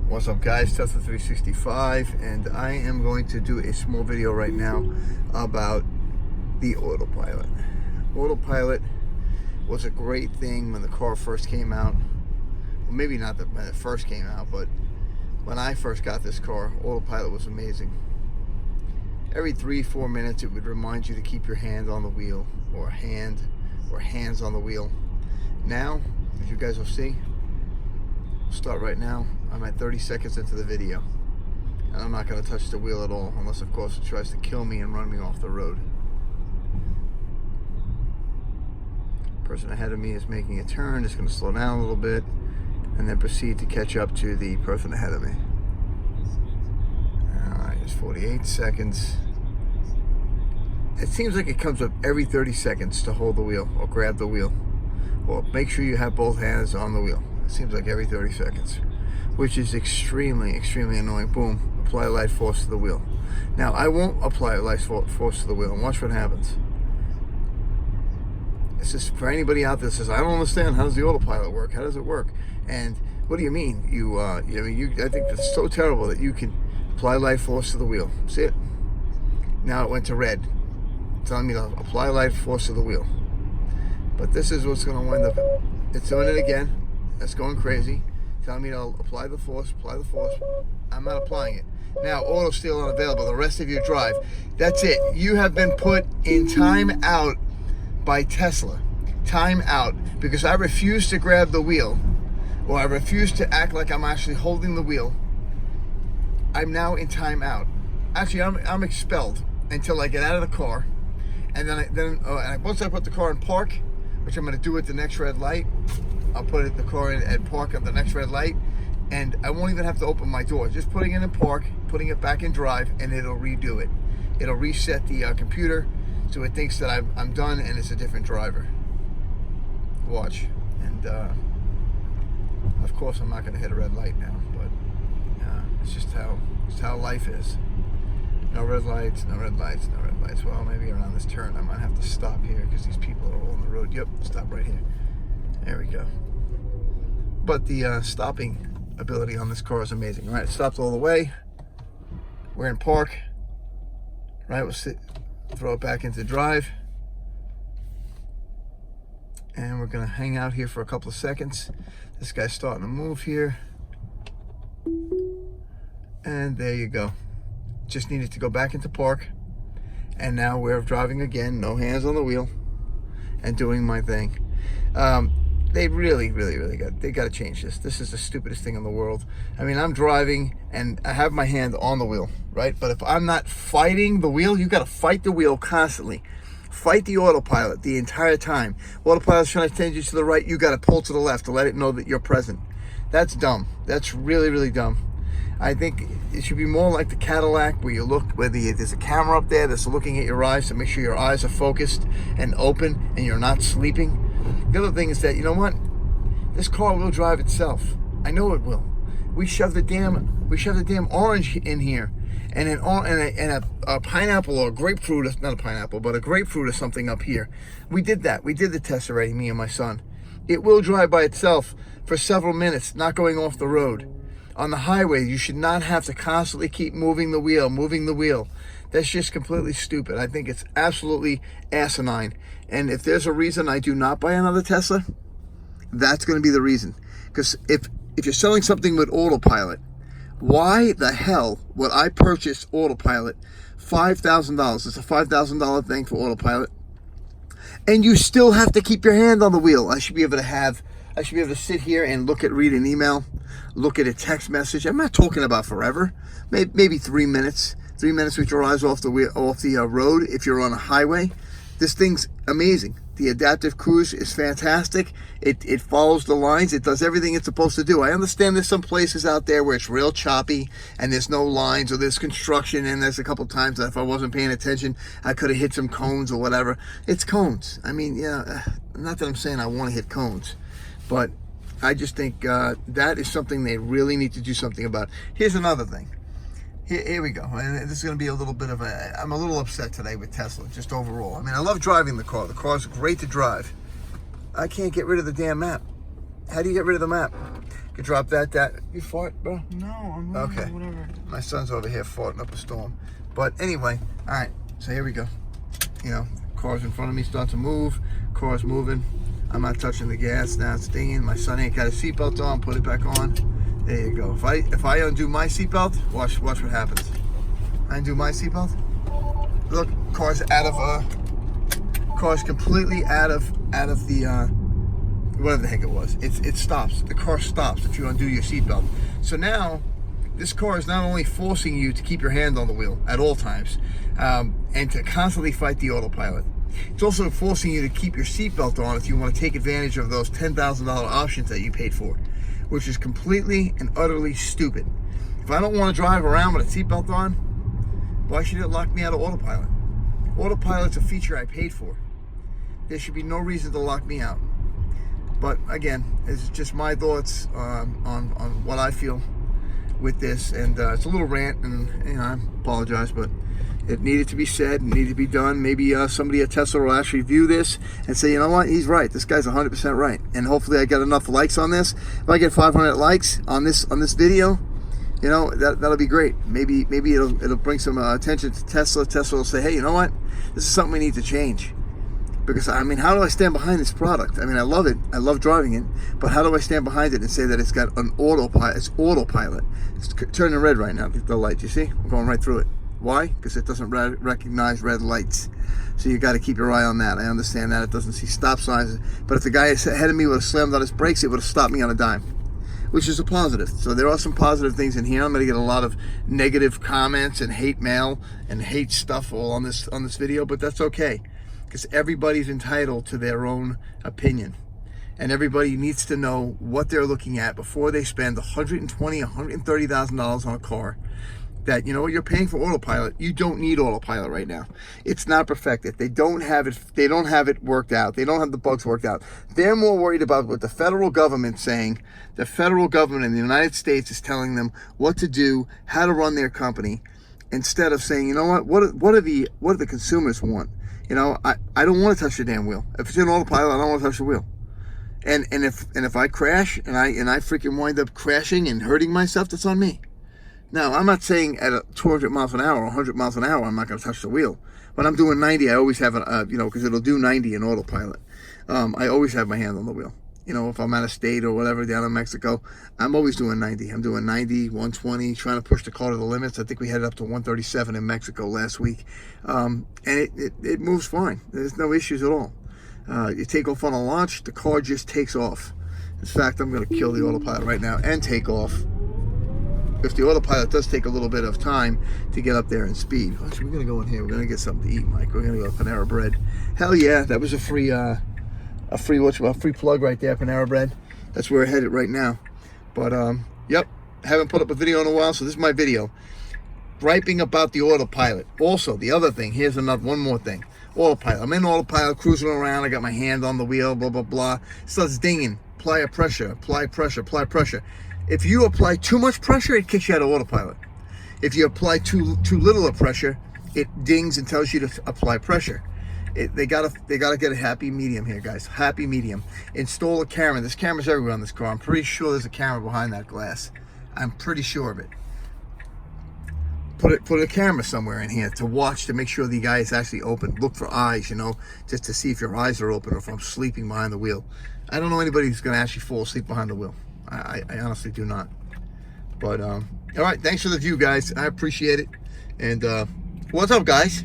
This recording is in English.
What's up, guys? Tesla 365, and I am going to do a small video right now about the Autopilot. Autopilot was a great thing when the car first came out. Well, maybe not when it first came out, but when I first got this car, Autopilot was amazing. Every 3-4 minutes, it would remind you to keep your hand on the wheel, or hands on the wheel. Now, as you guys will see, we'll start right now. I'm at 30 seconds into the video, and I'm not going to touch the wheel at all, unless of course it tries to kill me and run me off the road. Person ahead of me is making a turn, just going to slow down a little bit and then proceed to catch up to the person ahead of me. Alright, it's 48 seconds. It seems like it comes up every 30 seconds to hold the wheel or grab the wheel, or make sure you have both hands on the wheel. It seems like every 30 seconds, which is extremely annoying. Boom, apply light force to the wheel. Now, I won't apply light force to the wheel, and watch what happens. It's just for anybody out there that says, I don't understand, how does the Autopilot work? How does it work? And what do you mean? I think that's so terrible that you can apply light force to the wheel. See it? Now it went to red, telling me to apply light force to the wheel. But this is what's going to wind up. It's doing it again. That's going crazy. Telling me to apply the force, I'm not applying it. Now, auto still unavailable. The rest of your drive. That's it. You have been put in time out by Tesla. Time out. Because I refuse to grab the wheel, or I refuse to act like I'm actually holding the wheel. I'm now in time out. Actually, I'm expelled until I get out of the car. And then once I put the car in park, which I'm going to do at the next red light, I'll put the car in at park at the next red light, and I won't even have to open my door. Just putting it in park, putting it back in drive, and it'll redo it. It'll reset the computer so it thinks that I'm done and it's a different driver. Watch. And of course, I'm not going to hit a red light now, but it's just how life is. No red lights, no red lights, no red lights. Well, maybe around this turn I might have to stop here because these people are all on the road. Yep, stop right here. There we go. But the stopping ability on this car is amazing. All right, it stopped all the way. We're in park. Right, we'll throw it back into drive. And we're gonna hang out here for a couple of seconds. This guy's starting to move here. And there you go. Just needed to go back into park. And now we're driving again, no hands on the wheel, and doing my thing. They really got to change this. This is the stupidest thing in the world. I mean, I'm driving and I have my hand on the wheel, right? But if I'm not fighting the wheel, you got to fight the wheel constantly. Fight the Autopilot the entire time. Autopilot's trying to send you to the right, you got to pull to the left to let it know that you're present. That's dumb. That's really dumb. I think it should be more like the Cadillac, where you look, where there's a camera up there that's looking at your eyes to make sure your eyes are focused and open and you're not sleeping. The other thing is that, you know what? This car will drive itself. I know it will. We shoved the damn orange in here, and a pineapple or a grapefruit, not a pineapple, but a grapefruit or something up here. We did that. We did the test already, me and my son. It will drive by itself for several minutes, not going off the road. On the highway, you should not have to constantly keep moving the wheel. That's just completely stupid. I think it's absolutely asinine. And if there's a reason I do not buy another Tesla, that's going to be the reason. Because if you're selling something with Autopilot, why the hell would I purchase Autopilot? $5,000. It's a $5,000 thing for Autopilot. And you still have to keep your hand on the wheel. I should be able to sit here and read an email, look at a text message. I'm not talking about forever. Maybe 3 minutes. 3 minutes with your eyes off the road if you're on a highway. This thing's amazing. The adaptive cruise is fantastic. It follows the lines. It does everything it's supposed to do. I understand there's some places out there where it's real choppy and there's no lines, or there's construction, and there's a couple times that if I wasn't paying attention, I could have hit some cones or whatever. It's cones. I mean, yeah, not that I'm saying I want to hit cones, but I just think that is something they really need to do something about. Here's another thing. Here we go. And this is going to be a little bit of I'm a little upset today with Tesla, just overall. I mean, I love driving the car. The car's great to drive. I can't get rid of the damn map. How do you get rid of the map? You drop that. You fart, bro? No, I'm not. Okay. Whatever. My son's over here farting up a storm. But anyway, all right. So here we go. You know, cars in front of me start to move. Car's moving. I'm not touching the gas. Now it's dinging. My son ain't got his seatbelt on. Put it back on. There you go. If I undo my seatbelt, watch what happens. I undo my seatbelt. Look, car's completely out of the whatever the heck it was. It stops. The car stops if you undo your seatbelt. So now this car is not only forcing you to keep your hand on the wheel at all times and to constantly fight the autopilot. It's also forcing you to keep your seatbelt on if you want to take advantage of those $10,000 options that you paid for, which is completely and utterly stupid. If I don't want to drive around with a seatbelt on, why should it lock me out of autopilot? Autopilot's a feature I paid for. There should be no reason to lock me out. But again, it's just my thoughts on what I feel with this, and it's a little rant, and I apologize, but it needed to be said, it needed to be done. Maybe somebody at Tesla will actually view this and say, you know what, he's right. This guy's 100% right. And hopefully I get enough likes on this. If I get 500 likes on this video, you know, that'll be great. Maybe it'll bring some attention to Tesla. Tesla will say, hey, you know what, this is something we need to change. Because, I mean, how do I stand behind this product? I mean, I love it. I love driving it. But how do I stand behind it and say that it's got an autopilot? It's autopilot. It's turning red right now, the light. You see? I'm going right through it. Why? Because it doesn't recognize red lights. So you got to keep your eye on that. I understand that. It doesn't see stop signs. But if the guy ahead of me would have slammed on his brakes, it would have stopped me on a dime, which is a positive. So there are some positive things in here. I'm going to get a lot of negative comments and hate mail and hate stuff all on this video, but that's okay. Because everybody's entitled to their own opinion, and everybody needs to know what they're looking at before they spend $120,000, $130,000 on a car. That, you know what, you're paying for autopilot. You don't need autopilot right now. It's not perfected. They don't have it. They don't have it worked out. They don't have the bugs worked out. They're more worried about what the federal government's saying. The federal government in the United States is telling them what to do, how to run their company, instead of saying, you know what do the consumers want? You know, I don't want to touch the damn wheel. If it's in autopilot, I don't want to touch the wheel. And if I crash and I freaking wind up crashing and hurting myself, that's on me. Now, I'm not saying at 200 miles an hour or 100 miles an hour I'm not going to touch the wheel. When I'm doing 90, I always have because it'll do 90 in autopilot. I always have my hand on the wheel. You know, if I'm out of state or whatever, down in Mexico, I'm always doing 90. I'm doing 90, 120, trying to push the car to the limits. I think we headed up to 137 in Mexico last week. And it moves fine. There's no issues at all. You take off on a launch, the car just takes off. In fact, I'm going to kill the autopilot right now and take off. If the autopilot does take a little bit of time to get up there in speed. Actually, we're going to go in here. We're going to get something to eat, Mike. We're going to go to Panera Bread. Hell yeah, that was a free plug right there, Panera Bread. That's where we're headed right now. But yep, haven't put up a video in a while, so this is my video. Griping about the autopilot. Also, the other thing, here's one more thing. Autopilot. I'm in autopilot, cruising around. I got my hand on the wheel, blah, blah, blah. It starts dinging. Apply pressure, apply pressure, apply pressure. If you apply too much pressure, it kicks you out of autopilot. If you apply too little of pressure, it dings and tells you to apply pressure. They gotta get a happy medium here, guys. Happy medium. Install a camera. There's cameras everywhere on this car. I'm pretty sure there's a camera behind that glass. I'm pretty sure of it. Put a camera somewhere in here to watch, to make sure the guy is actually open. Look for eyes, you know, just to see if your eyes are open or if I'm sleeping behind the wheel. I don't know anybody who's gonna actually fall asleep behind the wheel. I honestly do not. But all right, thanks for the view, guys. I appreciate it. And what's up, guys?